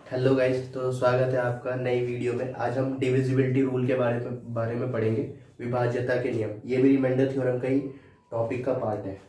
Hello guys, तो स्वागत है आपका नई वीडियो में। आज हम डिविजिबिलिटी रूल के बारे में पढ़ेंगे। विभाज्यता के नियम, ये भी रिमाइंडर थ्योरम का ही टॉपिक का पार्ट है।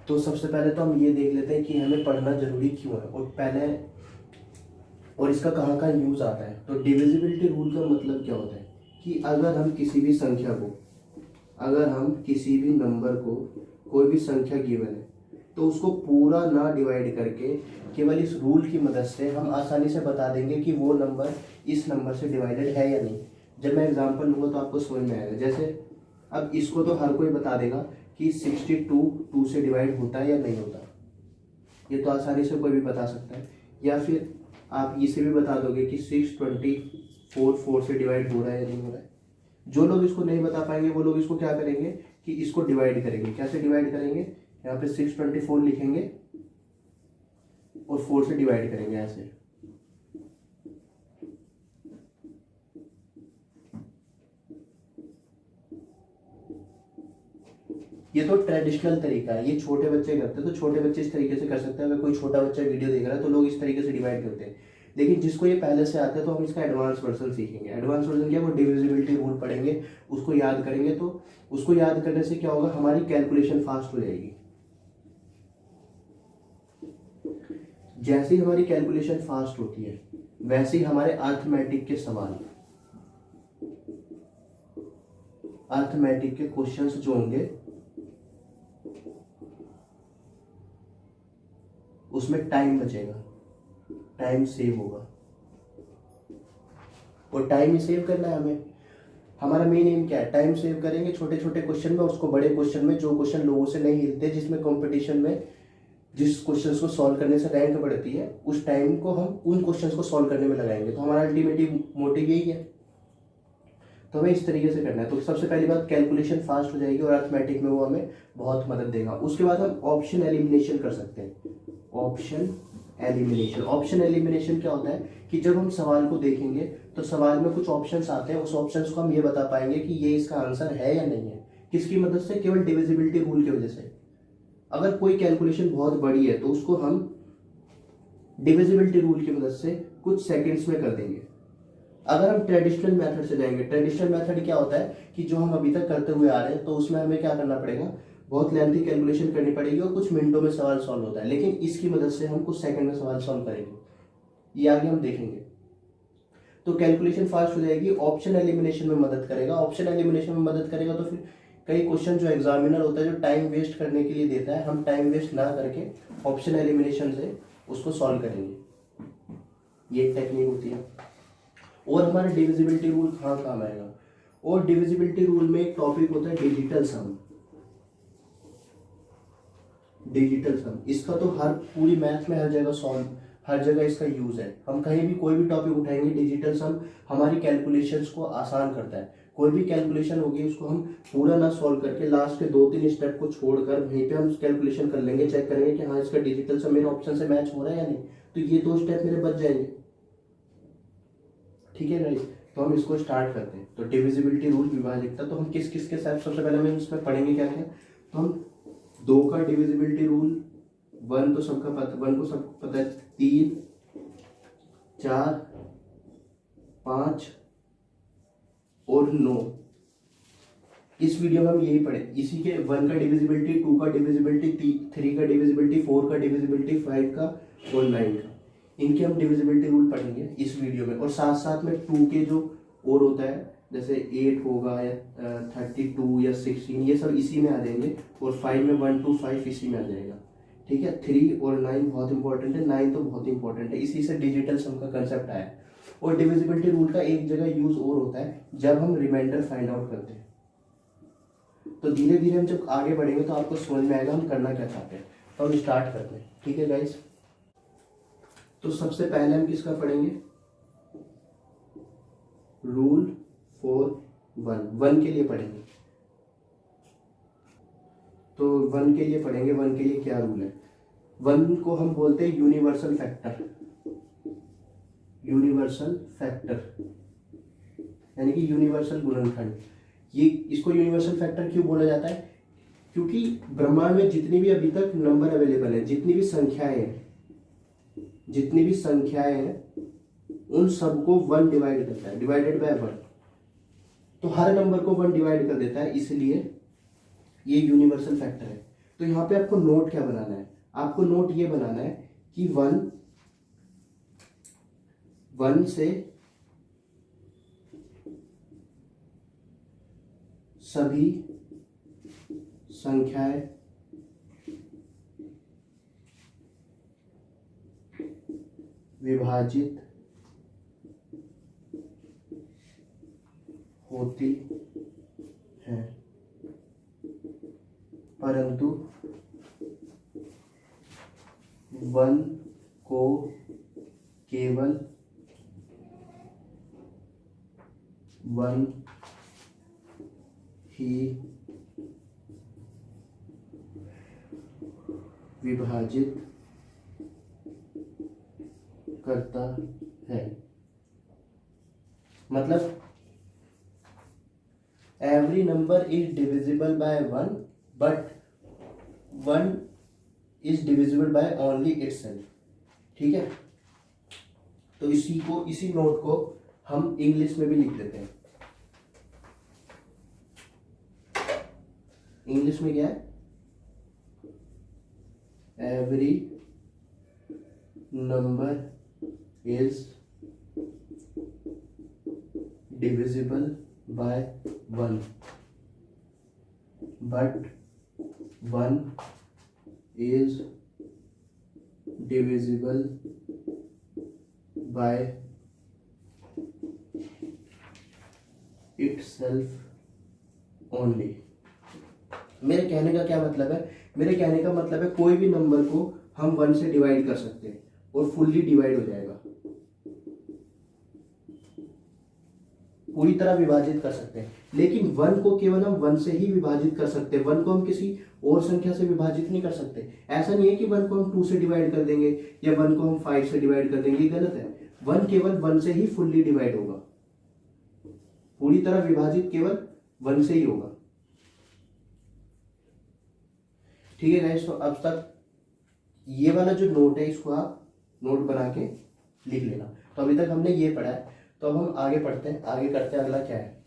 तो सबसे पहले तो हम ये देख लेते हैं कि हमें पढ़ना जरूरी क्यों है और इसका कहाँ कहाँ यूज आता है। तो डिविजिबिलिटी रूल का मतलब क्या होता है कि अगर हम किसी भी संख्या को, अगर हम किसी भी नंबर को, कोई भी संख्या गिवन है, तो उसको पूरा ना डिवाइड करके केवल इस रूल की मदद से हम आसानी से बता देंगे कि वो नंबर इस नंबर से डिवाइडेड है या नहीं। जब मैं एग्जांपल लूँगा तो आपको समझ में आएगा। जैसे अब इसको तो हर कोई बता देगा कि 62 2 से डिवाइड होता है या नहीं होता, ये तो आसानी से कोई भी बता सकता है। या फिर आप इसे भी बता दोगे कि 624 4 से डिवाइड हो रहा है या नहीं हो रहा है। जो लोग इसको नहीं बता पाएंगे वो लोग इसको क्या करेंगे कि इसको डिवाइड करेंगे। कैसे डिवाइड करेंगे? यहाँ पे 624 लिखेंगे और 4 से डिवाइड करेंगे ऐसे। ये तो ट्रेडिशनल तरीका है, ये छोटे बच्चे करते हैं, तो छोटे बच्चे इस तरीके से कर सकते हैं। अगर कोई छोटा बच्चा वीडियो देख रहा है तो लोग इस तरीके से डिवाइड करते हैं। लेकिन जिसको ये पहले से आता है तो हम इसका एडवांस वर्जन सीखेंगे। एडवांस वर्जन क्या है? वो डिविजिबिलिटी रूल पढ़ेंगे, उसको याद करेंगे। तो उसको याद करने से क्या होगा, हमारी कैलकुलेशन फास्ट हो जाएगी। जैसे ही हमारी कैलकुलेशन फास्ट होती है वैसे ही हमारे अर्थमेटिक के सवाल, अर्थमेटिक के क्वेश्चंस जो होंगे उसमें टाइम बचेगा, टाइम सेव होगा। और टाइम ही सेव करना है हमें। हमारा मेन एम क्या है? टाइम सेव करेंगे छोटे छोटे क्वेश्चन में, उसको बड़े क्वेश्चन में, जो क्वेश्चन लोगों से नहीं हिलते, जिसमें कंपटीशन में जिस क्वेश्चन को सॉल्व करने से रैंक बढ़ती है, उस टाइम को हम उन क्वेश्चन को सॉल्व करने में लगाएंगे। तो हमारा अल्टीमेटली मोटिव यही है। तो हमें इस तरीके से करना है। तो सबसे पहली बात, कैलकुलेशन फास्ट हो जाएगी और अर्थमेटिक में वो हमें बहुत मदद देगा। उसके बाद हम ऑप्शन एलिमिनेशन कर सकते हैं। ऑप्शन एलिमिनेशन, ऑप्शन एलिमिनेशन क्या होता है कि जब हम सवाल को देखेंगे तो सवाल में कुछ ऑप्शंस आते हैं, उस ऑप्शंस को हम ये बता पाएंगे कि ये इसका आंसर है या नहीं है। किसकी मदद से? केवल डिविजिबिलिटी रूल की वजह से। अगर कोई कैलकुलेशन बहुत बड़ी है तो उसको हम डिविजिबिलिटी रूल की मदद से कुछ सेकंड्स में कर देंगे। अगर हम ट्रेडिशनल मेथड से जाएंगे, ट्रेडिशनल मेथड क्या होता है कि जो हम अभी तक करते हुए आ रहे हैं, तो उसमें हमें क्या करना पड़ेगा, बहुत लेंथी कैलकुलेशन करनी पड़ेगी और कुछ मिनटों में सवाल सॉल्व होता है। लेकिन इसकी मदद से हम कुछ सेकंड में सवाल सॉल्व करेंगे, ये आगे हम देखेंगे। तो कैलकुलेशन फास्ट हो जाएगी। ऑप्शन एलिमिनेशन में मदद करेगा। ऑप्शन एलिमिनेशन में मदद करेगा तो फिर कई क्वेश्चन जो एग्जामिनर होता है, जो टाइम वेस्ट करने के लिए देता है, हम टाइम वेस्ट ना करके ऑप्शन एलिमिनेशन से उसको सॉल्व करेंगे। ये टेक्निक होती है। और हमारा डिविजिबिलिटी रूल कहाँ काम आएगा? और डिविजिबिलिटी रूल में एक टॉपिक होता है डिजिटल सम। डिजिटल सम, इसका तो हर पूरी मैथ में हर जगह सॉल्व, हर जगह इसका यूज है। हम कहीं भी कोई भी टॉपिक उठाएंगे, डिजिटल सम हमारी कैलकुलेशंस को आसान करता है। कोई भी कैलकुलेशन होगी उसको हम पूरा ना सॉल्व करके लास्ट के 2-3 स्टेप को छोड़कर वहीं पे हम कैलकुलेशन कर लेंगे, चेक करेंगे कि हाँ इसका डिजिटल सम मेरे ऑप्शन से मैच हो रहा है या नहीं। तो ये 2 स्टेप मेरे बच जाएंगे। ठीक है गाइस, तो हम इसको स्टार्ट करते हैं। तो डिविजिबिलिटी रूल, विभाज्यता, तो हम किस किस के साथ सबसे पहले हम इसमें पढ़ेंगे क्या क्या। तो हम 2 का डिविजिबिलिटी रूल, 1 तो सबका पता, 1 को सबको पता है, 3 4 5 और 9, इस वीडियो में हम यही पढ़े। इसी के 1 का डिविजिबिलिटी, 2 का डिविजिबिलिटी, 3 का डिविजिबिलिटी, 4 का डिविजिबिलिटी, 5 का और 9 का, इनके हम डिविजिबिलिटी रूल पढ़ेंगे इस वीडियो में। और साथ साथ में 2 के जो और होता है, जैसे 8 होगा या 32 या 16, ये सब इसी में आ जाएंगे। और 5 में 1 to 5 इसी में आ जाएगा। ठीक है, 3 और 9 बहुत इंपॉर्टेंट है, 9 तो बहुत इंपॉर्टेंट है, इसी से डिजिटल सम का कंसेप्ट आया है। और डिविजिबिलिटी रूल का एक जगह यूज और होता है जब हम रिमाइंडर फाइंड आउट करते हैं। तो धीरे धीरे हम जब आगे बढ़ेंगे तो आपको समझ में आएगा हम करना क्या चाहते हैं। तो हम स्टार्ट करते हैं। ठीक है गाइस, तो सबसे पहले हम किसका पढ़ेंगे? रूल फॉर वन, वन के लिए पढ़ेंगे। तो वन के लिए पढ़ेंगे, वन के लिए क्या रूल है। वन को हम बोलते हैं यूनिवर्सल फैक्टर, यूनिवर्सल फैक्टर यानी कि यूनिवर्सल गुणनखंड। ये इसको यूनिवर्सल फैक्टर क्यों बोला जाता है, क्योंकि ब्रह्मांड में जितनी भी अभी तक नंबर अवेलेबल है, जितनी भी संख्याएं हैं, जितनी भी संख्याएं हैं उन सबको वन डिवाइड करता है, डिवाइडेड बाय वन। तो हर नंबर को वन डिवाइड कर देता है, इसलिए ये यूनिवर्सल फैक्टर है। तो यहाँ पे आपको नोट क्या बनाना है, आपको नोट ये बनाना है कि वन, वन से सभी संख्याएं विभाजित होती हैं, परंतु वन को केवल वन ही विभाजित करता है। मतलब every number is divisible by one, but one is divisible by only itself। ठीक है, तो इसी नोट को हम इंग्लिश में भी लिख देते हैं। इंग्लिश में क्या है, every number is divisible by one, but one is divisible by itself only. मेरे कहने का क्या मतलब है, मेरे कहने का मतलब है कोई भी नंबर को हम वन से डिवाइड कर सकते हैं और फुल्ली डिवाइड हो जाएगा, पूरी तरह विभाजित कर सकते हैं। लेकिन वन को केवल हम वन से ही विभाजित कर सकते हैं, वन को हम किसी और संख्या से विभाजित नहीं कर सकते। ऐसा नहीं है कि वन को हम टू से डिवाइड कर देंगे या वन को हम फाइव से डिवाइड कर देंगे, ये गलत है। वन केवल वन से ही फुल्ली डिवाइड होगा, पूरी तरह विभाजित केवल वन से ही होगा। ठीक है गाइस, तो अब तक ये वाला जो नोट है इसको आप नोट बना के लिख लेना। तो अभी तक हमने ये पढ़ा है, तो अब हम आगे पढ़ते हैं, आगे करते हैं। अगला क्या है,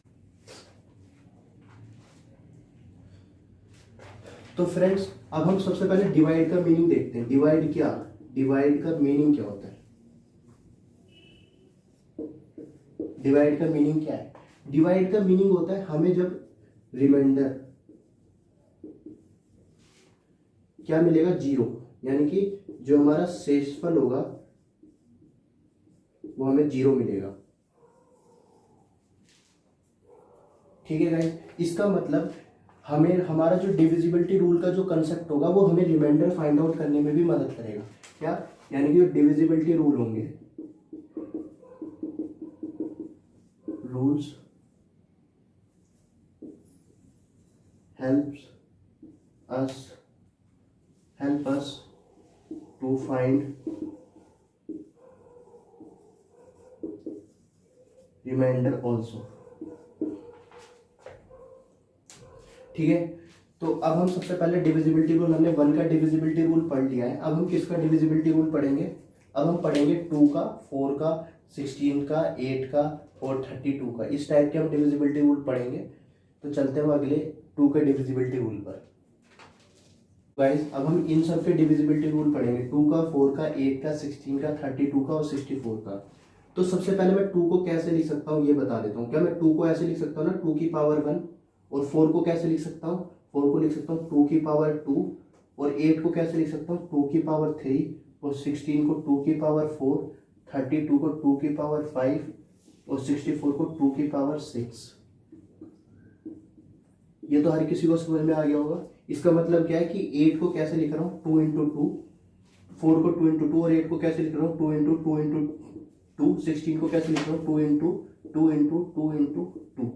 तो फ्रेंड्स अब हम सबसे पहले डिवाइड का मीनिंग देखते हैं। डिवाइड का मीनिंग क्या होता है, डिवाइड का मीनिंग क्या है। डिवाइड का मीनिंग होता है हमें जब रिमाइंडर क्या मिलेगा, जीरो, यानी कि जो हमारा शेषफल होगा वो हमें जीरो मिलेगा। ठीक है गाइस, इसका मतलब हमें हमारा जो डिविजिबिलिटी रूल का जो कंसेप्ट होगा वो हमें रिमाइंडर फाइंड आउट करने में भी मदद करेगा। क्या, यानी कि जो डिविजिबिलिटी रूल होंगे, rules help us to find remainder also। ठीक है, तो अब हम सबसे पहले डिविजिबिलिटी रूल, हमने वन का डिविजिबिलिटी रूल पढ़ लिया है। अब हम किसका डिविजिबिलिटी रूल पढ़ेंगे, अब हम पढ़ेंगे 2 का, 4 का, 16 का, 8 का और 32 का। इस टाइप के हम डिविजिबिलिटी रूल पढ़ेंगे। तो चलते हैं अगले 2 के डिविजिबिलिटी रूल पर। गाइस अब हम इन सब के डिविजिबिलिटी रूल पढ़ेंगे, 2 का, 4 का, 8 का, 16 का, 32 का और 64 का। तो सबसे पहले मैं 2 को कैसे लिख सकता हूँ ये बता देता हूँ। क्या मैं 2 को ऐसे लिख सकता हूँ ना, 2 की पावर 1, और 4 को कैसे लिख सकता हूँ, 4 को लिख सकता हूँ 2 की पावर 2, और 8 को कैसे लिख सकता हूँ 2 की पावर 3, और 16 को 2 की पावर 4, 32 को 2 की पावर 5 और 64 को 2 की पावर 6। ये तो हर किसी को समझ में आ गया होगा। इसका मतलब क्या है कि 8 को कैसे लिख रहा हूँ 2 इंटू 2, 4 को 2 इंटू 2 और 8 को कैसे लिख रहा हूँ 2 इंटू 2 इंटू 2, 16 को कैसे लिख रहा हूँ 2 इंटू 2 इंटू 2 इंटू 2।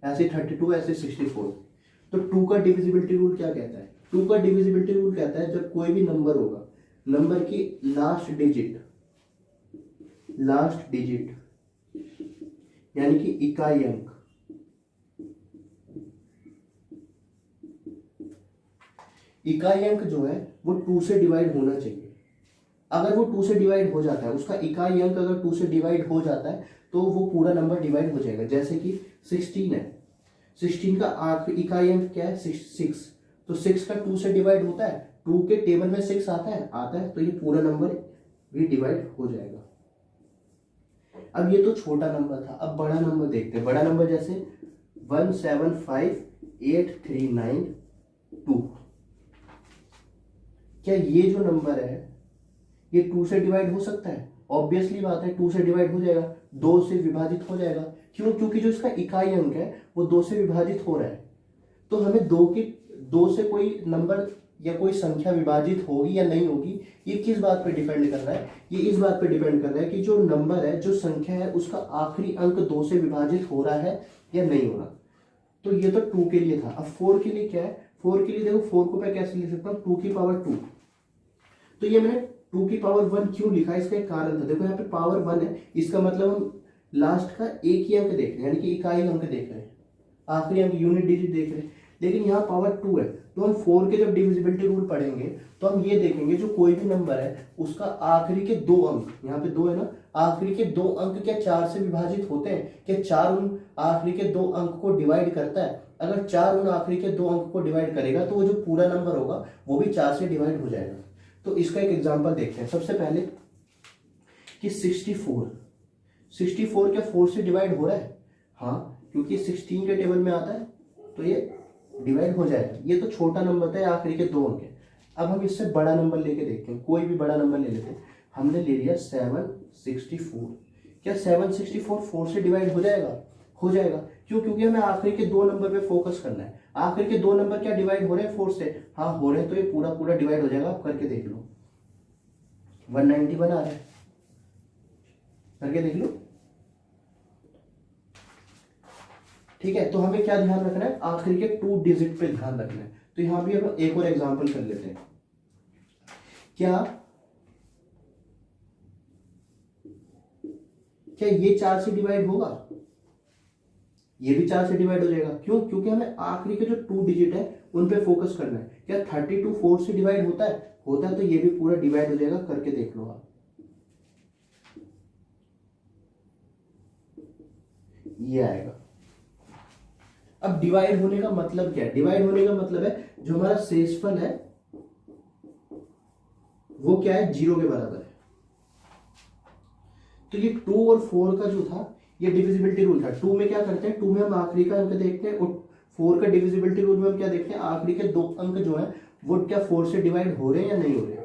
ऐसे 32, ऐसे 64। तो 2 का डिविजिबिलिटी रूल क्या कहता है? 2 का डिविजिबिलिटी रूल कहता है जब कोई भी नंबर होगा, नंबर की लास्ट डिजिट यानी कि इकाई अंक, इकाई अंक जो है वो 2 से डिवाइड होना चाहिए। अगर वो 2 से डिवाइड हो जाता है, उसका इकाई अंक अगर 2 से डिवाइड हो जाता है तो वो पूरा नंबर डिवाइड हो जाएगा। जैसे कि 16 है, 16 का आखिरी इकाई अंक क्या है? 6। तो 6 का 2 से डिवाइड होता है, 2 के टेबल में 6 आता है, तो ये पूरा नंबर भी डिवाइड हो जाएगा। अब ये तो छोटा नंबर था, अब बड़ा नंबर देखते हैं। बड़ा नंबर जैसे 1758392। क्या ये जो नंबर है ये 2 से डिवाइड हो सकता है? ऑब्वियसली बात है 2 से डिवाइड हो जाएगा, 2 से विभाजित हो जाएगा। क्यों? क्योंकि जो इसका इकाई अंक है वो 2 से विभाजित हो रहा है। तो हमें 2 से कोई नंबर या कोई संख्या विभाजित होगी या नहीं होगी, ये किस बात पे डिपेंड कर रहा है? ये इस बात पे डिपेंड कर रहा है कि जो नंबर है, जो संख्या है, उसका आखिरी अंक 2 से विभाजित हो रहा है या नहीं हो रहा। तो ये तो 2 के लिए था। अब 4 के लिए क्या है? 4 के लिए देखो, 4 को मैं कैसे लिख सकता हूँ? 2 की पावर 2। तो ये मैंने 2 की पावर 1 क्यों लिखा? इसका एक कारण था। देखो यहाँ पे पावर 1 है, इसका मतलब हम लास्ट का एक ही अंक देख रहे हैं, यानी कि इकाई अंक देख रहे हैं, आखिरी अंक यूनिट डिजिट देख रहे हैं। लेकिन यहाँ पावर 2 है, तो हम 4 के जब डिविजिबिलिटी रूल पढ़ेंगे तो हम ये देखेंगे जो कोई भी नंबर है उसका आखिरी के 2 अंक, यहाँ पे 2 है ना, आखिरी के 2 अंक क्या 4 से विभाजित होते हैं? क्या 4 उन आखिरी के 2 अंक को डिवाइड करता है? अगर 4 उन आखिरी के 2 अंक को डिवाइड करेगा तो वो जो पूरा नंबर होगा वो भी 4 से डिवाइड हो जाएगा। तो इसका एक एग्जाम्पल देखते हैं। सबसे पहले कि 64 क्या 4 से डिवाइड हो रहा है? हाँ, क्योंकि 16 के टेबल में आता है तो ये डिवाइड हो जाएगा। ये तो छोटा नंबर था, आखिरी के 2 अंक है। अब हम इससे बड़ा नंबर लेके देखते हैं, कोई भी बड़ा नंबर ले लेते हैं। हमने ले लिया 764। क्या 764 4 से डिवाइड हो जाएगा? हो जाएगा। क्यों? क्योंकि हमें आखिरी के 2 नंबर पे फोकस करना है। आखिरी के 2 नंबर क्या डिवाइड हो रहे हैं 4 से? हाँ हो रहे हैं, तो ये पूरा पूरा डिवाइड हो जाएगा। आप करके देख लो, 191 आ रहा है, करके देख लो। ठीक है, तो हमें क्या ध्यान रखना है? आखिरी के 2 डिजिट पे ध्यान रखना है। तो यहां भी हम एक और एग्जांपल कर लेते हैं। क्या ये 4 से डिवाइड होगा? ये भी 4 से डिवाइड हो जाएगा। क्यों? क्योंकि हमें आखिरी के जो 2 डिजिट है उन पे फोकस करना है। क्या 32 4 से डिवाइड होता है? होता है, तो ये भी पूरा डिवाइड हो जाएगा। करके देख लो आप, ये आएगा। अब डिवाइड होने का मतलब क्या है? डिवाइड होने का मतलब है जो हमारा शेषफल है वो क्या है? 0 के बराबर है। तो ये 2 और 4 का जो था ये डिविजिबिलिटी रूल था। 2 में क्या करते हैं? 2 में हम आखिरी का अंक देखते हैं, और 4 का डिविजिबिलिटी रूल में हम क्या देखते हैं? आखिरी के 2 अंक जो है वो क्या 4 से डिवाइड हो रहे हैं या नहीं हो रहे।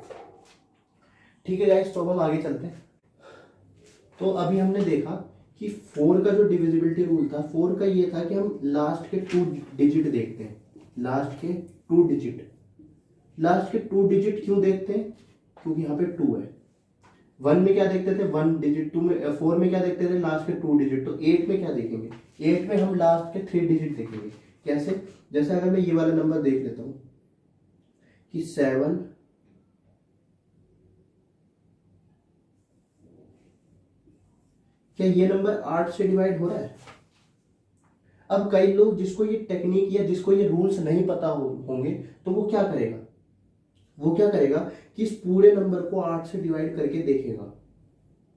ठीक है गाइस, तो अब हम आगे चलते हैं। तो अभी हमने देखा कि 4 का जो डिविजिबिलिटी रूल था, 4 का ये था कि हम लास्ट के 2 डिजिट देखते हैं। लास्ट के 2 डिजिट क्यों देखते हैं? क्योंकि यहाँ पे 2 है। 1 में क्या देखते थे? 1 डिजिट। 2 में 4 में क्या देखते थे? लास्ट के 2 डिजिट। तो 8 में क्या देखेंगे? 8 में हम लास्ट के 3 डिजिट देखेंगे। कैसे? जैसे अगर मैं ये वाला नंबर देख लेता हूं कि 7, क्या ये नंबर 8 से डिवाइड हो रहा है? अब कई लोग जिसको ये टेक्निक या जिसको ये रूल्स नहीं पता होंगे तो वो क्या करेगा? वो क्या करेगा कि इस पूरे नंबर को 8 से डिवाइड करके देखेगा।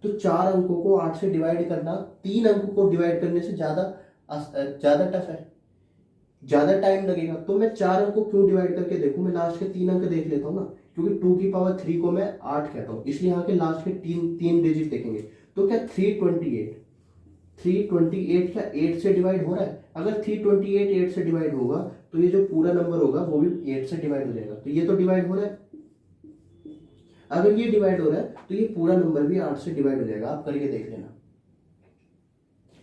तो 4 अंकों को 8 से डिवाइड करना 3 अंकों को डिवाइड करने से ज्यादा टफ है, ज्यादा टाइम लगेगा। तो मैं 4 अंकों क्यों डिवाइड करके देखूं? मैं लास्ट के 3 अंक देख लेता हूं ना, क्योंकि 2 की पावर 3 को मैं 8 कहता हूं, इसलिए यहाँ के लास्ट के 3 डिजिट देखेंगे। तो क्या 328 क्या 8 से डिवाइड हो रहा है? अगर 328 8 से डिवाइड होगा तो ये जो पूरा नंबर होगा वो भी 8 से डिवाइड हो जाएगा। तो ये तो डिवाइड हो रहा है। अगर ये डिवाइड हो रहा है तो ये पूरा नंबर भी 8 से डिवाइड हो जाएगा। आप करके देख लेना।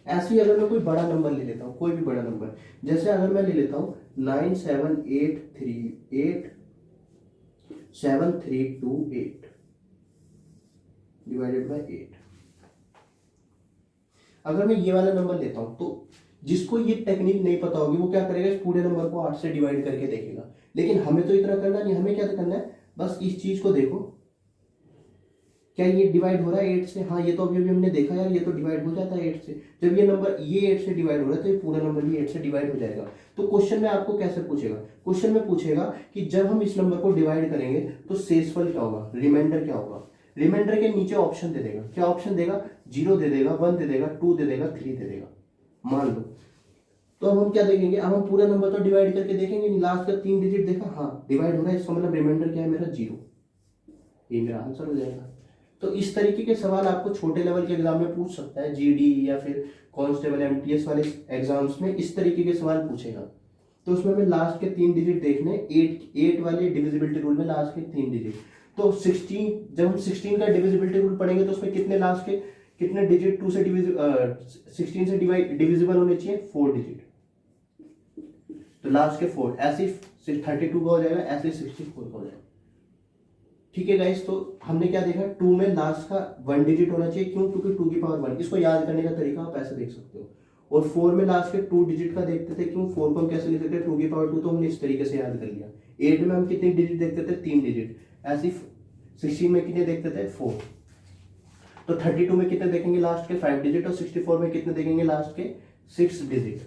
ऐसे ही अगर मैं कोई बड़ा नंबर ले लेता हूं, कोई भी बड़ा नंबर, जैसे अगर मैं ले लेता हूं 978387328 डिवाइडेड बाय 8। अगर मैं ये वाला नंबर लेता हूं तो जिसको ये टेक्निक नहीं पता होगी वो क्या करेगा, इस पूरे नंबर को 8 से डिवाइड करके देखेगा। लेकिन हमें तो इतना करना नहीं, हमें क्या करना है, बस इस चीज को देखो, क्या ये डिवाइड हो रहा है 8 से? हाँ, ये तो अभी अभी हमने देखा यार, ये तो डिवाइड हो जाता है 8 से। जब ये नंबर ये 8 से डिवाइड हो रहा है तो ये पूरा नंबर भी 8 से डिवाइड हो जाएगा। तो क्वेश्चन में आपको कैसे पूछेगा, क्वेश्चन में पूछेगा कि जब हम इस नंबर को डिवाइड करेंगे तो शेषफल क्या होगा, रिमाइंडर क्या होगा। रिमाइंडर के नीचे ऑप्शन दे देगा, क्या ऑप्शन देगा, 0 दे देगा, 1 दे देगा, 2 दे देगा, 3 दे देगा, मान लो। तो अब हम क्या देखेंगे, अब हम पूरा नंबर तो डिवाइड करके देखेंगे नहीं, लास्ट का 3 डिजिट देखा, हाँ डिवाइड हो रहा है, इसका मतलब रिमाइंडर क्या है मेरा, 0। ये मेरा आंसर हो जाएगा। तो इस तरीके के सवाल आपको छोटे लेवल के एग्जाम में पूछ सकता है, जीडी या फिर कांस्टेबल एमटीएस वाले एग्जाम्स में इस तरीके के सवाल पूछेगा। तो उसमें हमें लास्ट के 3 डिजिट देखने, 8 वाले डिविजिबिलिटी रूल में लास्ट के 3 डिजिट। तो 16, जब हम 16 का डिविजिबिलिटी रूल पढ़ेंगे तो उसमें कितने लास्ट के कितने डिजिट 2 से 16 से डिविजिबल होने चाहिए, 4 डिजिट। तो लास्ट के 4, ऐसे 32 का हो जाएगा, ऐसे 64 का हो जाएगा। ठीक है गाइस, तो हमने क्या देखा, 2 में लास्ट का 1 डिजिट होना चाहिए, क्यों, क्योंकि 2 की पावर 1। इसको याद करने का तरीका आप ऐसे देख सकते हो। और 4 में लास्ट के 2 डिजिट का देखते थे, क्यों, 4 को हम कैसे लिख सकते हैं, 2 की पावर 2, तो हमने इस तरीके से याद कर लिया। 8 में हम कितने डिजिट देखते थे, 3 डिजिट। ऐसे 16 में कितने देखते थे, 4। तो 32 में कितने देखेंगे, लास्ट के 5 डिजिट। और 64 में कितने देखेंगे, लास्ट के 6 डिजिट।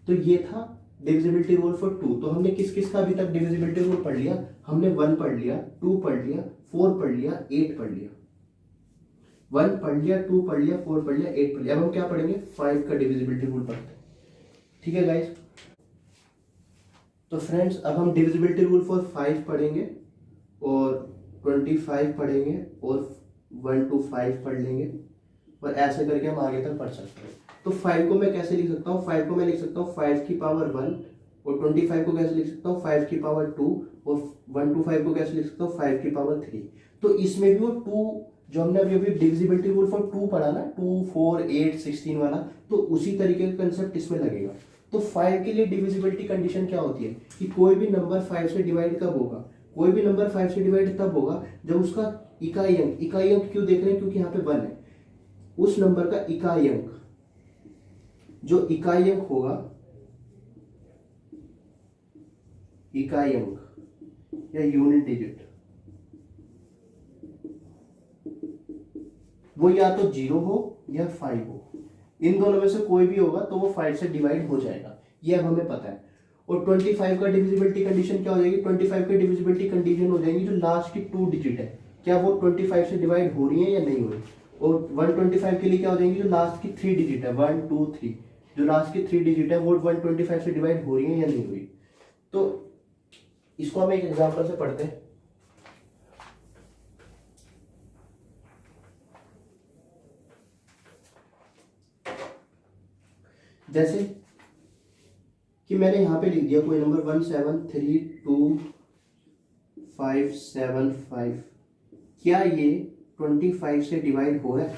तो ये था डिविजिबिलिटी रूल फॉर 2। तो हमने किस किस का अभी तक डिविजिबिलिटी रूल पढ़ लिया, हमने 1 पढ़ लिया, 2 पढ़ लिया, 4 पढ़ लिया, 8 पढ़ लिया। 1 पढ़ लिया, 2 पढ़ लिया, 4 पढ़ लिया, 8 पढ़ लिया। अब हम क्या पढ़ेंगे, 5 का डिविजिबिलिटी रूल पढ़ते हैं। ठीक है गाइस, तो फ्रेंड्स अब हम डिविजिबिलिटी रूल फॉर 5 पढ़ेंगे और 25 पढ़ेंगे और 1 to 5 पढ़ लेंगे, और ऐसे करके हम आगे तक पढ़ सकते हैं। तो 5 को मैं कैसे लिख सकता हूँ, 5 को मैं लिख सकता हूँ 5 की पावर 1, और 25 को कैसे लिख सकता हूँ 5 की पावर 2, और 1 to 5 को कैसे लिख सकता हूँ 5 की पावर 3। तो इसमें भी वो 2 जो हमने अभी अभी डिविजिबिलिटी रूल फॉर 2 पढ़ा ना, 2, 4, 8, 16 वाला, तो उसी तरीके का कंसेप्ट इसमें लगेगा। तो 5 के लिए डिविजिबिलिटी कंडीशन क्या होती है कि कोई भी नंबर 5 से डिवाइड कब होगा, कोई भी नंबर 5 से डिवाइड तब होगा जब उसका इकाई अंक क्यों देख रहे हैं, क्योंकि यहाँ पे 1 है, उस नंबर का इकाई अंक, जो इकाई अंक होगा, इकाई अंक या यूनिट डिजिट, वो या तो 0 हो या 5 हो, इन दोनों में से कोई भी होगा तो वो 5 से डिवाइड हो जाएगा, ये अब हमें पता है। और 25 का डिविजिबिलिटी कंडीशन क्या हो जाएगी, 25 की डिविजिबिलिटी कंडीशन हो जाएगी जो लास्ट की 2 डिजिट है, क्या वो 25 से डिवाइड हो रही है या नहीं हो रही। और 125 के लिए क्या हो जाएंगी, जो लास्ट की 3 डिजिट है, 1, 2, 3, जो लास्ट की 3 डिजिट है वो 125 से डिवाइड हो रही है या नहीं हुई। तो इसको हम एक एग्जांपल से पढ़ते हैं। जैसे कि मैंने यहां पे लिख दिया कोई नंबर 1732575, क्या ये 25 से डिवाइड हो रहा है।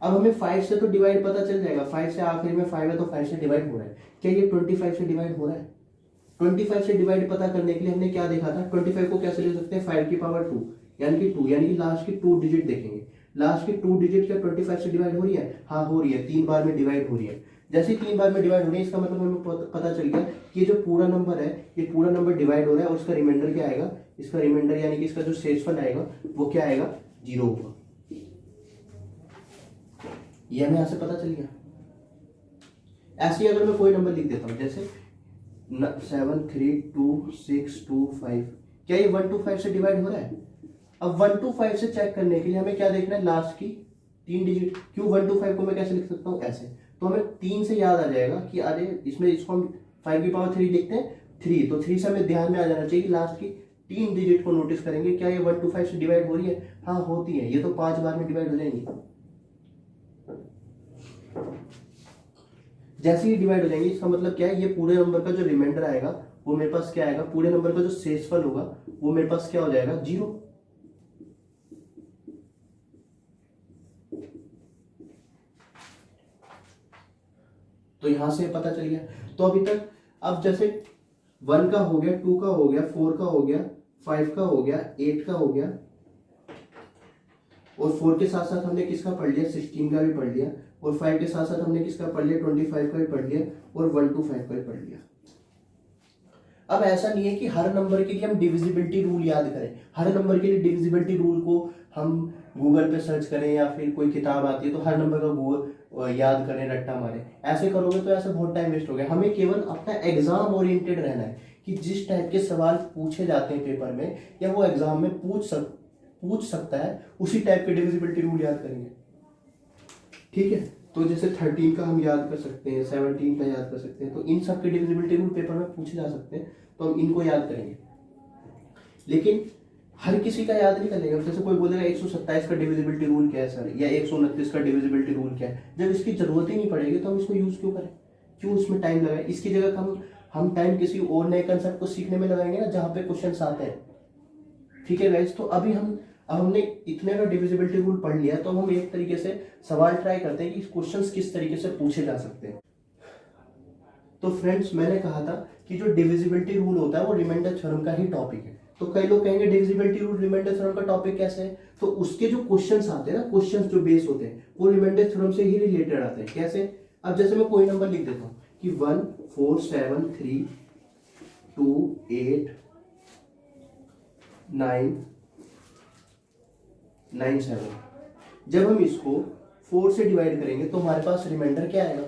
अब हमें 5 से तो डिवाइड पता चल जाएगा, 5 से आखिरी में 5 है तो 5 से डिवाइड हो रहा है, क्या ये 25 से डिवाइड हो रहा है। 25 से डिवाइड पता करने के लिए हमने क्या देखा था, 25 को कैसे ले सकते हैं, 5 की पावर 2 यानी कि 2, यानी कि लास्ट की 2 डिजिट देखेंगे, लास्ट की 2 डिजिट क्या 25 से डिवाइड हो रही है, हाँ हो रही है, 3 बार में डिवाइड हो रही है। जैसे 3 बार में डिवाइड हो रही है इसका मतलब हमें पता चल गया कि ये जो पूरा नंबर है, ये पूरा नंबर डिवाइड हो रहा है और उसका रिमाइंडर क्या आएगा, इसका रिमाइंडर यानी कि इसका जो शेषफल आएगा वो क्या आएगा, 0 होगा। ये हमें यहां से पता चल गया। ऐसे ही अगर मैं कोई नंबर लिख देता हूं जैसे 73265, क्या ये 1 to 5 से डिवाइड हो रहा है। अब 1 to 5 से चेक करने के लिए हमें क्या देखना है, लास्ट की 3 डिजिट। क्यों 1 to 5 को मैं कैसे लिख सकता हूँ, ऐसे, तो हमें 3 से याद आ जाएगा कि अरे इसमें इसको हम 5 की पावर 3 लिखते हैं 3, तो 3 से हमें ध्यान में आ जाना चाहिए लास्ट की 3 डिजिट को नोटिस करेंगे, क्या ये 1 to 5 से डिवाइड हो रही है, हाँ होती है, ये तो 5 बार में डिवाइड हो जाएंगी। जैसे ही डिवाइड हो जाएंगे इसका मतलब क्या है, ये पूरे नंबर का जो रिमाइंडर आएगा वो मेरे पास क्या आएगा, पूरे नंबर का जो शेषफल होगा वो मेरे पास क्या हो जाएगा, 0। तो यहां से पता चल गया। तो अभी तक अब जैसे 1 का हो गया, 2 का हो गया, 4 का हो गया, 5 का हो गया, 8 का हो गया, और 4 के साथ साथ हमने किसका पढ़ लिया, 16 का भी पढ़ लिया, और 5 के साथ साथ हमने किसका पढ़ लिया, 25 का भी पढ़ लिया, और 1 to 5 का भी पढ़ लिया। अब ऐसा नहीं है कि हर नंबर के लिए हम डिविजिबिलिटी रूल याद करें, हर नंबर के लिए डिविजिबिलिटी रूल को हम गूगल पे सर्च करें या फिर कोई किताब आती है तो हर नंबर का गूगल याद करें, रट्टा मारें। ऐसे करोगे तो ऐसे बहुत टाइम वेस्ट हो गया। हमें केवल अपना एग्जाम ओरिएंटेड रहना है कि जिस टाइप के सवाल पूछे जाते हैं पेपर में या वो एग्जाम में पूछ सकता है, उसी टाइप के डिविजिबिलिटी रूल याद करेंगे। ठीक है, तो जैसे 13 का हम याद कर सकते हैं, 17 का याद कर सकते हैं, तो इन सब के डिविजिबिलिटी रूल पेपर में पूछे जा सकते हैं, तो हम इनको याद करेंगे। लेकिन हर किसी का याद नहीं करेंगे। जैसे कोई बोलेगा 127 का डिविजिबिलिटी रूल क्या है सर, या 129 का डिविजिबिलिटी रूल क्या है, जब इसकी जरूरत ही नहीं पड़ेगी तो हम इसको यूज क्यों करें, क्यों इसमें टाइम लगाए। इसकी जगह हम टाइम किसी और नए कंसेप्ट को सीखने में लगाएंगे ना, जहाँ पे क्वेश्चन आते हैं। ठीक है गाइस, तो अब हमने इतने का डिविजिबिलिटी रूल पढ़ लिया, तो हम एक तरीके से सवाल ट्राई करते हैं कि क्वेश्चंस किस तरीके से पूछे जा सकते हैं। तो फ्रेंड्स, मैंने कहा था कि जो डिविजिबिलिटी रूल होता है वो रिमाइंडर थ्योरम का ही टॉपिक है। तो कई लोग कहेंगे डिविजिबिलिटी रूल रिमाइंडर थ्योरम का टॉपिक कैसे है, तो उसके जो क्वेश्चंस आते हैं ना, क्वेश्चंस जो बेस होते हैं वो रिमाइंडर थ्योरम से ही रिलेटेड आते हैं। कैसे, अब जैसे मैं कोई नंबर लिख देता हूँ कि 1 4 7 3 2 8 9 9 7, जब हम इसको 4 से डिवाइड करेंगे तो हमारे पास रिमाइंडर क्या आएगा।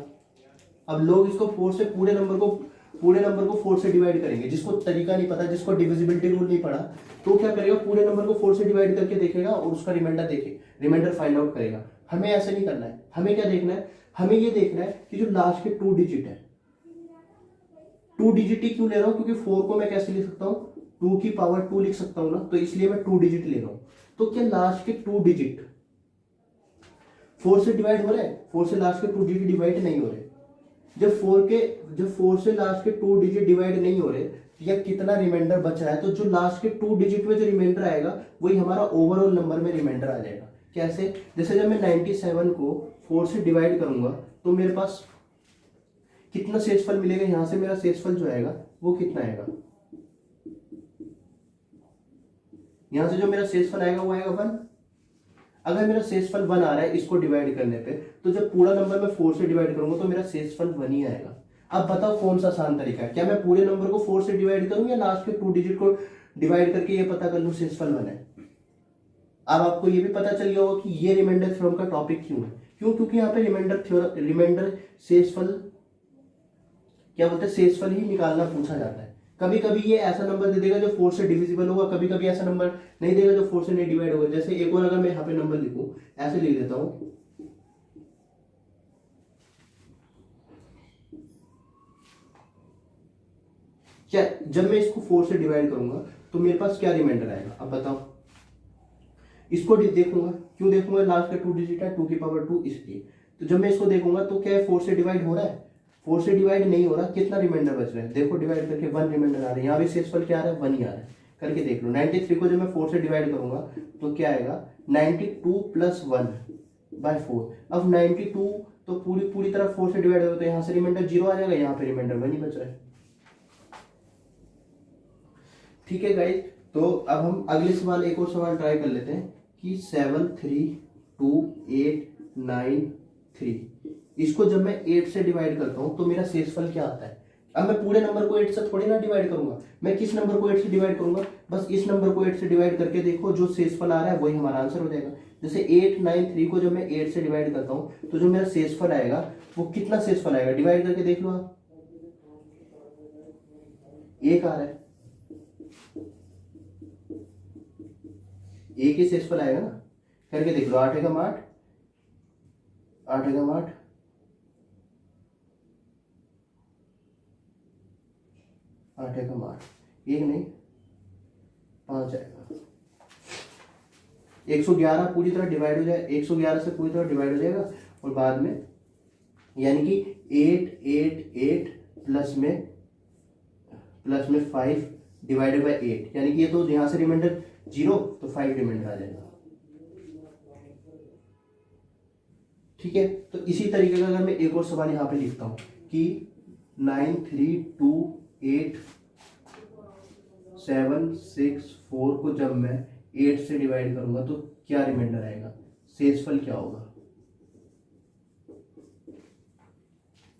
अब लोग इसको 4 से पूरे नंबर को 4 से डिवाइड करेंगे, जिसको तरीका नहीं पता, जिसको डिविजिबिलिटी रूल नहीं पढ़ा, तो क्या करेगा, पूरे नंबर को 4 से डिवाइड करके देखेगा और उसका रिमाइंडर फाइंड आउट करेगा। हमें ऐसे नहीं करना है। हमें क्या देखना है, हमें ये देखना है कि जो लास्ट के 2 डिजिट है, 2 डिजिट ही क्यों ले रहा हूं, क्योंकि 4 को मैं कैसे लिख सकता हूँ, 2 की पावर 2 लिख सकता हूँ ना, तो इसलिए मैं 2 डिजिट ले रहा हूं। तो क्या लास्ट के 2 डिजिट 4 से डिवाइड हो रहे हैं, 4 से लास्ट के 2 डिजिट डिवाइड नहीं हो रहे। जब 4 से लास्ट के 2 डिजिट डिवाइड नहीं हो रहे, या कितना रिमाइंडर बच रहा है, तो जो लास्ट के 2 डिजिट में जो रिमाइंडर आएगा वही हमारा ओवरऑल नंबर में रिमाइंडर आ जाएगा। कैसे, जैसे जब मैं 97 को 4 से डिवाइड करूंगा तो मेरे पास कितना शेषफल मिलेगा, यहां से मेरा शेषफल जो आएगा वो कितना आएगा, यहां से जो मेरा शेषफल आएगा वो आएगा 1। अगर मेरा शेषफल 1 आ रहा है इसको डिवाइड करने पे, तो जब पूरा नंबर मैं 4 से डिवाइड करूंगा तो मेरा शेषफल 1 ही आएगा। अब बताओ कौन सा आसान तरीका है, क्या मैं पूरे नंबर को 4 से डिवाइड करूं या लास्ट के 2 डिजिट को डिवाइड करके ये पता कर लूं शेषफल 1 है। अब आपको ये भी पता चल गया होगा कि ये रिमाइंडर थ्योरम का टॉपिक क्यों है, क्योंकि यहाँ पे रिमाइंडर शेषफल क्या बोलते हैं, शेषफल ही निकालना पूछा जाता है। कभी कभी ये ऐसा नंबर दे देगा जो 4 से डिविजिबल होगा, कभी कभी ऐसा नंबर नहीं देगा जो 4 से नहीं डिवाइड होगा। जैसे एक और अगर मैं यहाँ पे नंबर लिखूं, ऐसे लिख देता हूं, क्या जब मैं इसको 4 से डिवाइड करूंगा तो मेरे पास क्या रिमाइंडर आएगा, अब बताओ। इसको देखूंगा, क्यों देखूंगा, लास्ट का 2 डिजिट है, 2 की पावर 2, इसलिए। तो जब मैं इसको देखूंगा तो क्या 4 से डिवाइड हो रहा है, 4 से डिवाइड नहीं हो रहा, कितना रिमाइंडर बच रहा है, देखो डिवाइड करके 1 रिमाइंडर आ रहा है। यहाँ भी शेषफल क्या आ रहा है, 1 ही आ रहा है, करके देख लो। 93 को जब मैं 4 से डिवाइड करूंगा तो क्या आएगा, 92 प्लस 1/4। अब 92 तो पूरी तरह 4 से डिवाइड होगा तो यहाँ से रिमाइंडर 0 आ जाएगा, यहाँ पे रिमाइंडर 1 ही बच रहा है। ठीक है गाइस, तो अब हम अगले सवाल, एक और सवाल ट्राई कर लेते हैं कि 7 3 2 8 9 3, इसको जब मैं 8 से डिवाइड करता हूं तो मेरा शेषफल क्या आता है। अब मैं पूरे नंबर को 8 से थोड़ी ना डिवाइड करूंगा, मैं किस नंबर को 8 से डिवाइड करूंगा, बस इस नंबर को 8 से डिवाइड करके देखो, जो शेषफल आ रहा है वही हमारा आंसर हो जाएगा। जैसे 8 9 3 को जब मैं 8 से डिवाइड करता हूं तो जो मेरा शेषफल आएगा वो कितना शेषफल आएगा, डिवाइड करके देख लो आप, 1 आ रहा है, 1 ही शेषफल आएगा ना, करके देख लो। 8 एकम 8, 8 एकम 8, 8 एकम 8, 1 नहीं 5 आएगा। 111 पूरी तरह डिवाइड हो जाए, 111 से पूरी तरह डिवाइड हो जाएगा, और बाद में यानी कि 8 8 8 प्लस में 5 डिवाइडेड बाय 8, यानी कि ये तो यहां से रिमाइंडर 0 तो 5 रिमाइंडर आ जाएगा। ठीक है, तो इसी तरीके का अगर मैं एक और सवाल यहाँ पे लिखता हूं कि 9 3 2 8 7 6 4 को जब मैं 8 से डिवाइड करूंगा तो क्या रिमाइंडर आएगा, शेषफल क्या होगा।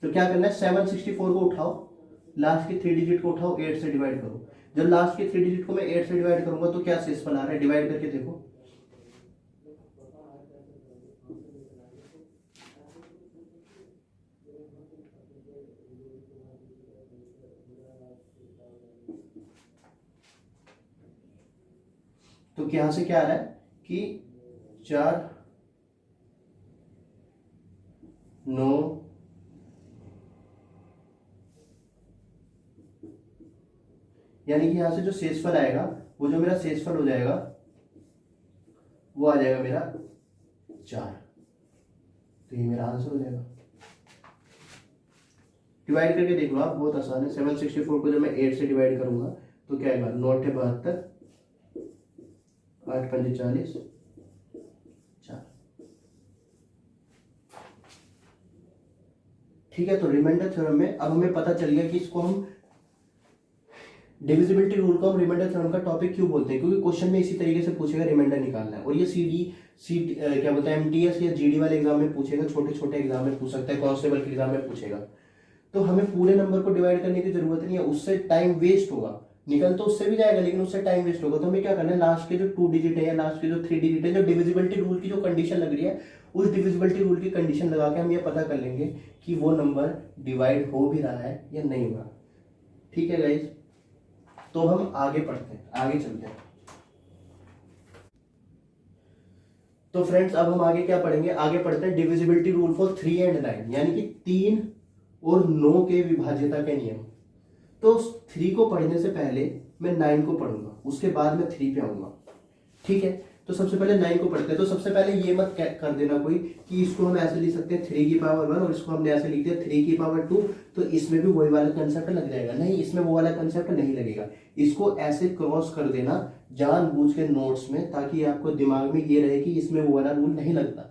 तो क्या करना है, 764 को उठाओ, लास्ट के 3 डिजिट को उठाओ, 8 से डिवाइड करो। जब लास्ट के 3 डिजिट को मैं 8 से डिवाइड करूंगा तो क्या शेषफल आ रहा है, डिवाइड करके देखो। तो यहां से क्या आ रहा है कि 4 9 यानी कि यहां से जो शेषफल आएगा वो जो मेरा शेषफल हो जाएगा वो आ जाएगा मेरा 4। तो ये मेरा आंसर हो जाएगा। डिवाइड करके देख लो आप, बहुत आसान है। 764 को जब मैं 8 से डिवाइड करूंगा तो क्या आएगा, 9 8 72, 8 5 40, 4। ठीक है, तो रिमाइंडर थ्योरम में अब हमें पता चल गया कि इसको हम डिविजिबिलिटी रूल को हम रिमाइंडर थ्योरम का टॉपिक क्यों बोलते हैं, क्योंकि क्वेश्चन में इसी तरीके से पूछेगा, रिमाइंडर निकालना है। और ये क्या बोलते हैं एमटीएस या जीडी वाले एग्जाम में पूछेगा, छोटे छोटे एग्जाम में पूछ सकता है, कांस्टेबल के एग्जाम में पूछेगा। तो हमें पूरे नंबर को डिवाइड करने की जरूरत नहीं है, उससे टाइम वेस्ट होगा। निकल तो उससे भी जाएगा लेकिन उससे टाइम वेस्ट होगा। तो हमें क्या करना है, लास्ट के जो 2 डिजिट है या लास्ट के जो 3 डिजिट है, जो डिविजिबिलिटी रूल की जो कंडीशन लग रही है, उस डिविजिबिलिटी रूल की कंडीशन लगा के हम ये पता कर लेंगे कि वो नंबर डिवाइड हो भी रहा है या नहीं हुआ। ठीक है गाइज, तो हम आगे पढ़ते हैं, आगे चलते हैं। तो फ्रेंड्स अब हम आगे क्या पढ़ेंगे, आगे पढ़ते हैं डिविजिबिलिटी रूल फॉर 3 एंड 9, यानी कि 3 और 9 के विभाज्यता के नियम। तो 3 को पढ़ने से पहले मैं 9 को पढ़ूंगा, उसके बाद मैं 3 पे आऊंगा। ठीक है, तो सबसे पहले 9 को पढ़ते हैं। तो सबसे पहले ये मत कर देना कोई कि इसको हम ऐसे लिख सकते हैं 3 की पावर 1 और इसको हमने ऐसे लिख दिया 3 की पावर 2, तो इसमें भी वही वाला कंसेप्ट लग जाएगा। नहीं, इसमें वो वाला कंसेप्ट नहीं लगेगा। इसको ऐसे क्रॉस कर देना जानबूझ के नोट्स में, ताकि आपको दिमाग में ये रहे कि इसमें वो वाला रूल नहीं लगता।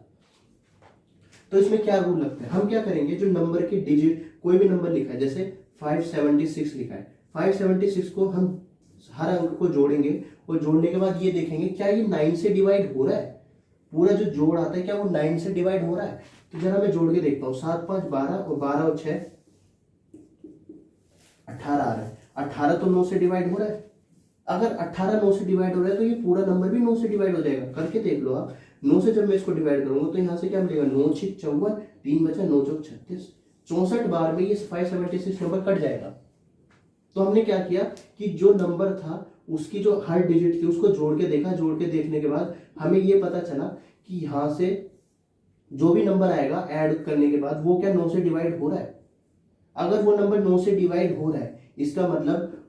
तो इसमें क्या रूल लगता है, हम क्या करेंगे, जो नंबर के डिजिट कोई भी नंबर लिखा है, जैसे 576 लिखा है, 576 को हम हर अंक को जोड़ेंगे और जोड़ने के बाद ये देखेंगे क्या ये 9 से डिवाइड हो रहा है, पूरा जो जोड़ आता है क्या वो 9 से डिवाइड हो रहा है। तो जरा मैं जोड़ के देखता हूँ, 7 5 12 और 12 और 6 18 आ रहा है। 18 तो 9 से डिवाइड हो रहा है। अगर 18 9 से डिवाइड हो रहा है तो ये पूरा नंबर भी 9 से डिवाइड हो जाएगा। करके देख लो आप, 9 से जब मैं इसको डिवाइड करूंगा तो यहाँ से क्या मिलेगा, 9 6 54, 3 बचा 9 चौक 36, 64 बार में ये 576 नंबर कट जाएगा। तो हमने क्या किया कि जो नंबर था उसकी जो हर डिजिट थी उसको जोड़ के देखा, जोड़ के देखने के बाद हमें ये पता चला कि यहां से जो भी नंबर आएगा ऐड करने के बाद वो क्या 9 से डिवाइड हो रहा है। अगर वो नंबर 9 से डिवाइड हो रहा है इसका मतलब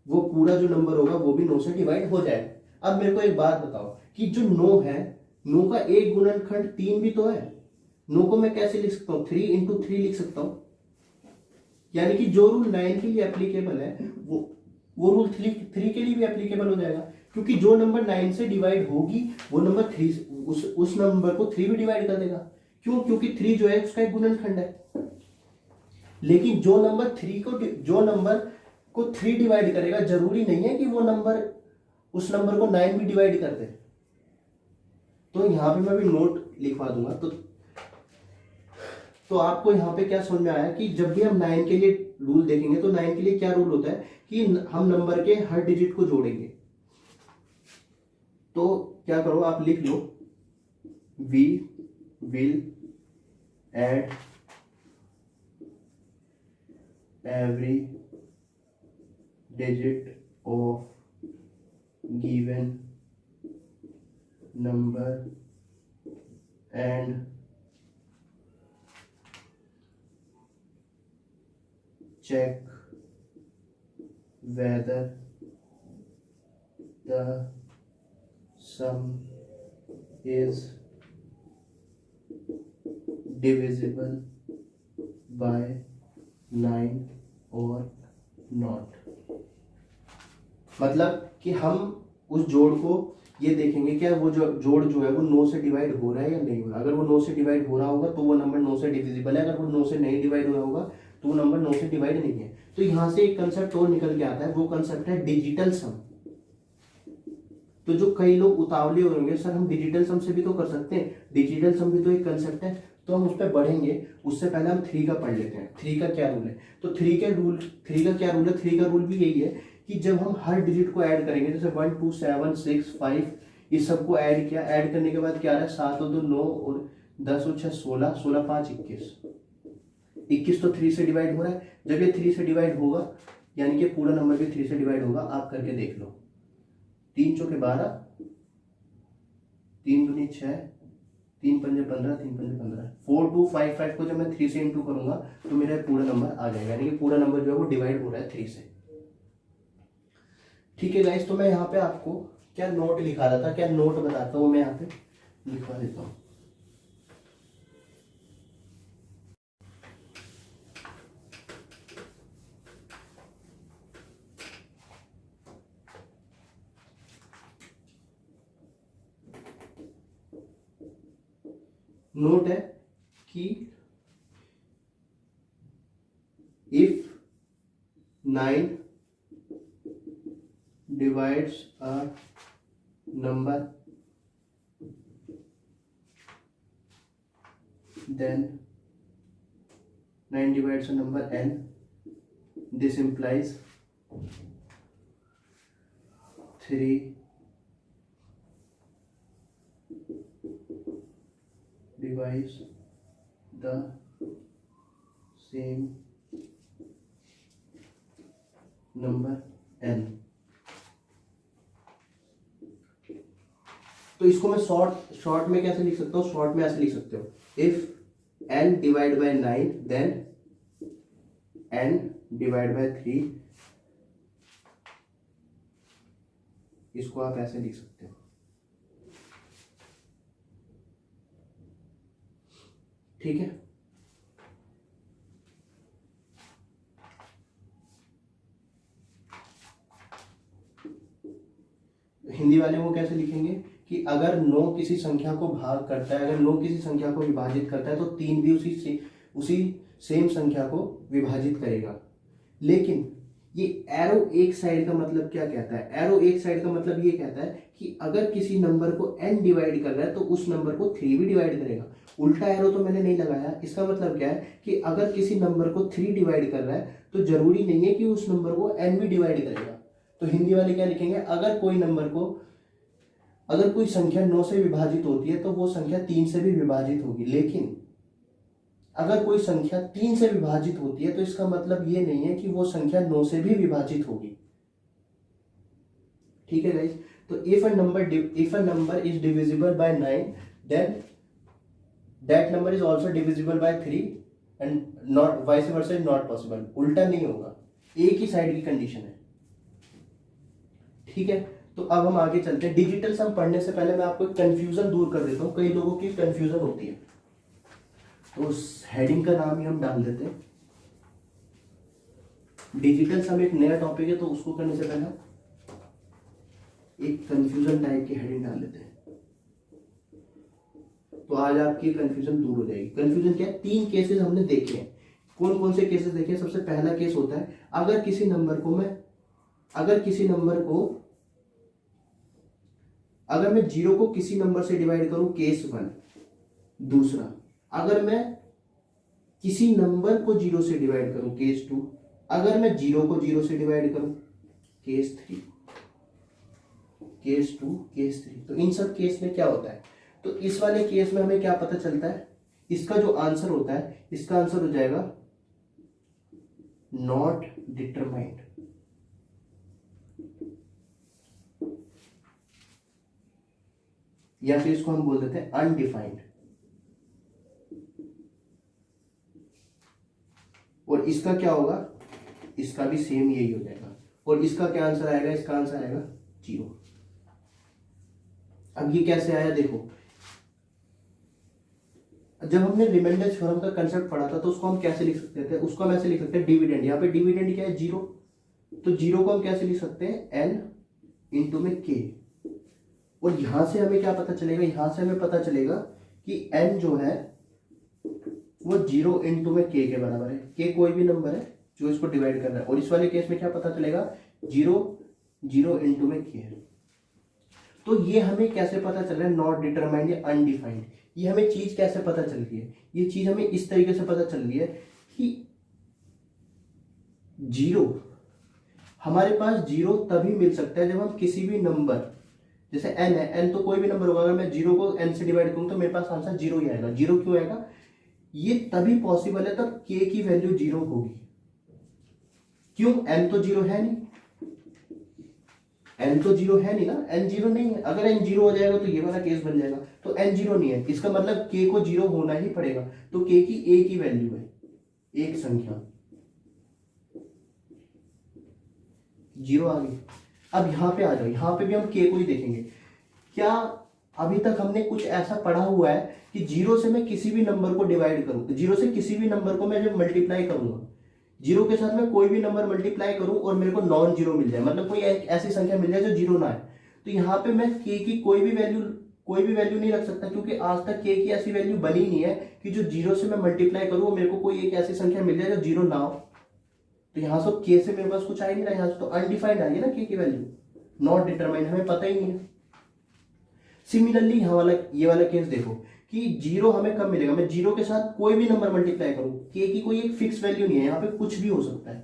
वो पूरा जो नंबर होगा वो भी 9 से डिवाइड हो जाएगा। अब मेरे को एक बात बताओ कि जो 9 है, 9 का एक गुणनखंड 3 भी तो है। 9 को मैं कैसे लिख सकता हूँ, 3 × 3 लिख सकता हूँ। यानी कि जो रूल 9 के लिए एप्लीकेबल है वो रूल 3 के लिए भी एप्लीकेबल हो जाएगा, क्योंकि जो नंबर 9 से डिवाइड होगी वो नंबर 3 उस नंबर को 3 भी डिवाइड कर देगा। क्यों, क्योंकि 3 जो है उसका एक गुणनखंड है। लेकिन जो नंबर 3 डिवाइड करेगा जरूरी नहीं है कि वो नंबर उस नंबर को 9 भी डिवाइड कर दे। तो यहां पे मैं भी नोट लिखवा दूंगा। तो आपको यहाँ पे क्या समझ में आया कि जब भी हम 9 के लिए रूल देखेंगे तो 9 के लिए क्या रूल होता है कि हम नंबर के हर डिजिट को जोड़ेंगे। तो क्या करो, आप लिख लो, we will add every digit of given number and check whether the sum is divisible by 9 or not। मतलब कि हम उस जोड़ को ये देखेंगे क्या वो जो जोड़ जो है वो 9 से डिवाइड हो रहा है या नहीं हो रहा। अगर वो 9 से डिवाइड हो रहा होगा तो वो नंबर 9 से डिविजिबल है, अगर वो 9 से नहीं डिवाइड हो रहा होगा तो वो नंबर 9 से डिवाइड नहीं है। तो यहां से एक कंसेप्ट और निकल के आता है, वो कंसेप्ट है डिजिटल सम। तो जो कई लोग उतावले होंगे, सर हम डिजिटल सम से भी तो कर सकते हैं, डिजिटल सम भी तो एक कंसेप्ट है, तो हम उस पर बढ़ेंगे। उससे पहले हम 3 का पढ़ लेते हैं। 3 का क्या रूल है? तो 3 का क्या रूल है? 3 का रूल भी यही है कि जब हम हर डिजिट को ऐड करेंगे, जैसे 1 2 7 6 5 इस सबको ऐड किया, ऐड करने के बाद क्या आ रहा है? 7 और 2 9 और 10 और 6 16, 16 5 21, 21 तो 3 से डिवाइड हो रहा है। जब ये 3 से डिवाइड होगा यानी कि पूरा नंबर भी 3 से डिवाइड होगा। आप करके देख लो, 3 चौके 12, 3 दूनी 6, 3 पंजे 15, 3 पंजे 15, 4255 को जब मैं 3 से इंटू करूंगा तो मेरा पूरा नंबर आ जाएगा, यानी कि पूरा नंबर जो है वो डिवाइड हो रहा है 3 से। ठीक है गाइस, तो मैं यहाँ पे आपको क्या नोट लिखा रहा था, क्या नोट बताता हूँ, मैं यहाँ पे लिखवा देता हूँ। नोट है कि if 9 divides a number, then 9 divides a number n, this implies 3 divides the same number n। तो इसको मैं शॉर्ट में कैसे लिख सकता हूँ? शॉर्ट में ऐसे लिख सकते हो, if n divide by 9 then n divide by 3। इसको आप ऐसे लिख सकते हो। ठीक है, हिंदी वाले वो कैसे लिखेंगे कि अगर 9 किसी संख्या को भाग करता है, अगर 9 किसी संख्या को विभाजित करता है तो 3 भी उसी सेम संख्या को विभाजित करेगा। लेकिन ये एरो एक साइड का मतलब क्या कहता है? एरो एक साइड का मतलब ये कहता है कि अगर किसी नंबर को n डिवाइड कर रहा है तो उस नंबर को 3 भी डिवाइड करेगा। उल्टा एरो तो मैंने नहीं लगाया। इसका मतलब क्या है कि अगर किसी नंबर को 3 डिवाइड कर रहा है तो जरूरी नहीं है कि उस नंबर को n भी डिवाइड करेगा। तो हिंदी वाले क्या लिखेंगे? अगर कोई संख्या 9 से विभाजित होती है तो वो संख्या 3 से भी विभाजित होगी। लेकिन अगर कोई संख्या 3 से विभाजित होती है तो इसका मतलब ये नहीं है कि वो संख्या 9 से भी विभाजित होगी। ठीक है गाइस, तो if a number is divisible by 9 then that number is also divisible by 3 and not vice versa is not possible. उल्टा नहीं होगा, एक ही साइड की कंडीशन है। ठीक है, तो अब हम आगे चलते हैं। डिजिटल सम पढ़ने से पहले मैं आपको कंफ्यूजन दूर कर देता हूं। कई लोगों की कंफ्यूजन होती है, तो उस हेडिंग का नाम ही हम डाल देते हैं डिजिटल सम। एक नया टॉपिक है तो उसको करने से पहले एक कंफ्यूजन टाइप की हेडिंग डाल लेते हैं, तो आज आपकी कंफ्यूजन दूर हो जाएगी। कंफ्यूजन क्या है? 3 केसेस हमने देखे हैं। कौन कौन से केसेस देखे? सबसे पहला केस होता है अगर किसी नंबर को अगर मैं 0 को किसी नंबर से डिवाइड करूं, केस 1। दूसरा, अगर मैं किसी नंबर को 0 से डिवाइड करूं, केस 2। अगर मैं 0 को 0 से डिवाइड करूं, केस 3। Case 2, case 3। तो इन सब केस में क्या होता है? तो इस वाले केस में हमें क्या पता चलता है? इसका जो आंसर होता है, इसका आंसर हो जाएगा नॉट डिटरमाइंड। या फिर इसको हम बोल देते हैं अनडिफाइंड। और इसका क्या होगा? इसका भी सेम यही हो जाएगा। और इसका क्या आंसर आएगा? इसका आंसर आएगा 0। अब ये कैसे आया देखो, जब हमने रिमाइंडर थ्योरम का कंसेप्ट पढ़ा था तो उसको हम कैसे लिख सकते थे? उसको हम ऐसे लिख सकते हैं डिविडेंड। यहाँ पे डिविडेंड क्या है? 0। तो 0 को हम कैसे लिख सकते हैं? n इंटू में k। और यहां से हमें क्या पता चलेगा? यहां से हमें पता चलेगा कि n जो है वो 0 इंटू में k के बराबर है। k कोई भी नंबर है जो इसको डिवाइड कर रहा है। और इस वाले केस में क्या पता चलेगा? 0 0 इंटू में k है। तो ये हमें कैसे पता चल रहा है नॉट डिटरमाइंड या अनडिफाइंड, ये हमें चीज कैसे पता चल रही है, ये चीज हमें इस तरीके से पता चल रही है कि जीरो, हमारे पास जीरो तभी मिल सकता है जब हम किसी भी नंबर, जैसे एन है, एन तो कोई भी नंबर होगा, अगर मैं जीरो को एन से डिवाइड करूं तो मेरे पास आंसर जीरो ही आएगा। जीरो क्यों आएगा, ये तभी पॉसिबल है तब के की वैल्यू जीरो होगी। क्यों, एन तो जीरो है नहीं, एन तो जीरो है नहीं ना, एन जीरो नहीं है। अगर एन जीरो हो जाएगा तो ये वाला केस बन जाएगा, तो एन जीरो नहीं है, इसका मतलब के को जीरो होना ही पड़ेगा। तो के की एक ही वैल्यू है, एक संख्या, जीरो आ गई। अब यहां पे आ जाओ, यहां पे भी हम के को ही देखेंगे। क्या अभी तक हमने कुछ ऐसा पढ़ा हुआ है कि जीरो से मैं किसी भी नंबर को डिवाइड करूं, जीरो से किसी भी नंबर को मैं जब मल्टीप्लाई करूंगा, जीरो के साथ मैं कोई भी नंबर मल्टीप्लाई करूं और मेरे को नॉन जीरो मिल जाए, मतलब कोई ऐसी संख्या मिल जाए जो जीरो ना है, तो यहाँ पे मैं के की कोई भी वैल्यू नहीं रख सकता, क्योंकि आज तक के की ऐसी वैल्यू बनी नहीं है कि जो जीरो से मैं मल्टीप्लाई करूं और मेरे को कोई एक ऐसी संख्या मिल जाए जो जीरो ना हो। तो यहाँ से के से मेरे पास कुछ आ ही नहीं रहा, यहाँ से तो अनडिफाइंड आ गई ना के की वैल्यू, नॉट डिटरमाइंड, हमें पता ही नहीं है। सिमिलरली ये वाला केस देखो कि जीरो हमें कब मिलेगा, मैं जीरो के साथ कोई भी नंबर मल्टीप्लाई करूं, के की कोई एक फिक्स वैल्यू नहीं है, यहाँ पे कुछ भी हो सकता है,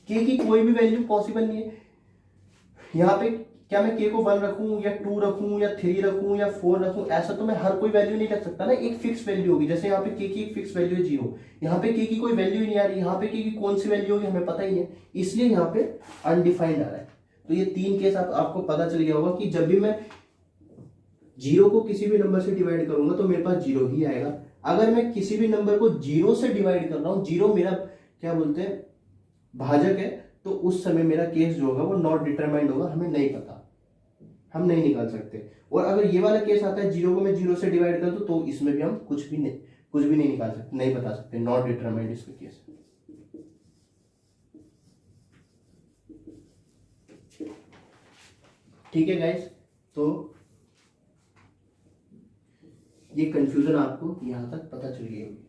के की कोई भी वैल्यू पॉसिबल नहीं है। यहाँ पे क्या मैं के को 1 रखूं या 2 रखूं या 3 रखूं या 4 रखूं, ऐसा तो मैं हर कोई वैल्यू नहीं रख सकता ना, एक फिक्स वैल्यू होगी। जैसे यहाँ पे के की एक फिक्स वैल्यू है जीरो, यहाँ पे के की कोई वैल्यू ही नहीं आ रही, यहाँ पे के की कौन सी वैल्यू होगी हमें पता ही नहीं है, इसलिए यहाँ पे अनडिफाइंड आ रहा है। तो ये तीन केस आपको पता चल गया होगा कि जब भी मैं जीरो को किसी भी नंबर से डिवाइड करूंगा तो मेरे पास जीरो ही आएगा। अगर मैं किसी भी नंबर को जीरो से डिवाइड कर रहा हूं, जीरो मेरा क्या बोलते हैं भाजक है, तो उस समय मेरा केस जो होगा वो नॉट डिटरमाइंड होगा, हमें नहीं पता, हम नहीं निकाल सकते। और अगर ये वाला केस आता है जीरो को मैं जीरो से डिवाइड कर दूं, तो इसमें भी हम कुछ भी नहीं निकाल सकते, नहीं बता सकते, नॉट डिटरमाइंड इसका केस। ठीक है गाइस, तो ये कंफ्यूजन आपको यहां तक पता चल गई होगी।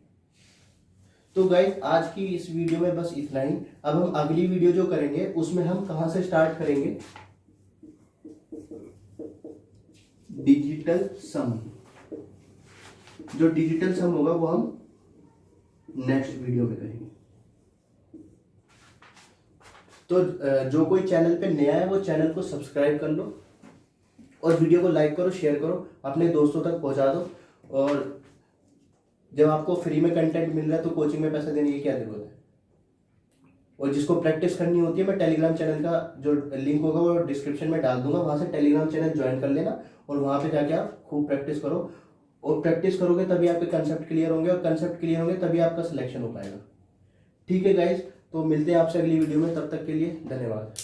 तो गाइस आज की इस वीडियो में बस इतना ही। अब हम अगली वीडियो जो करेंगे उसमें हम कहां से स्टार्ट करेंगे, डिजिटल सम। जो डिजिटल सम होगा वो हम नेक्स्ट वीडियो में करेंगे। तो जो कोई चैनल पे नया है वो चैनल को सब्सक्राइब कर लो और वीडियो को लाइक करो, शेयर करो, अपने दोस्तों तक पहुंचा दो। और जब आपको फ्री में कंटेंट मिल रहा है तो कोचिंग में पैसा देने की क्या जरूरत है। और जिसको प्रैक्टिस करनी होती है, मैं टेलीग्राम चैनल का जो लिंक होगा वो डिस्क्रिप्शन में डाल दूंगा, वहां से टेलीग्राम चैनल ज्वाइन कर लेना और वहां पे जाके आप खूब प्रैक्टिस करो। और प्रैक्टिस करोगे तभी आपके कंसेप्ट क्लियर होंगे, और कंसेप्ट क्लियर होंगे तभी आपका सिलेक्शन हो पाएगा। ठीक है गाइज, तो मिलते हैं आपसे अगली वीडियो में, तब तक के लिए धन्यवाद।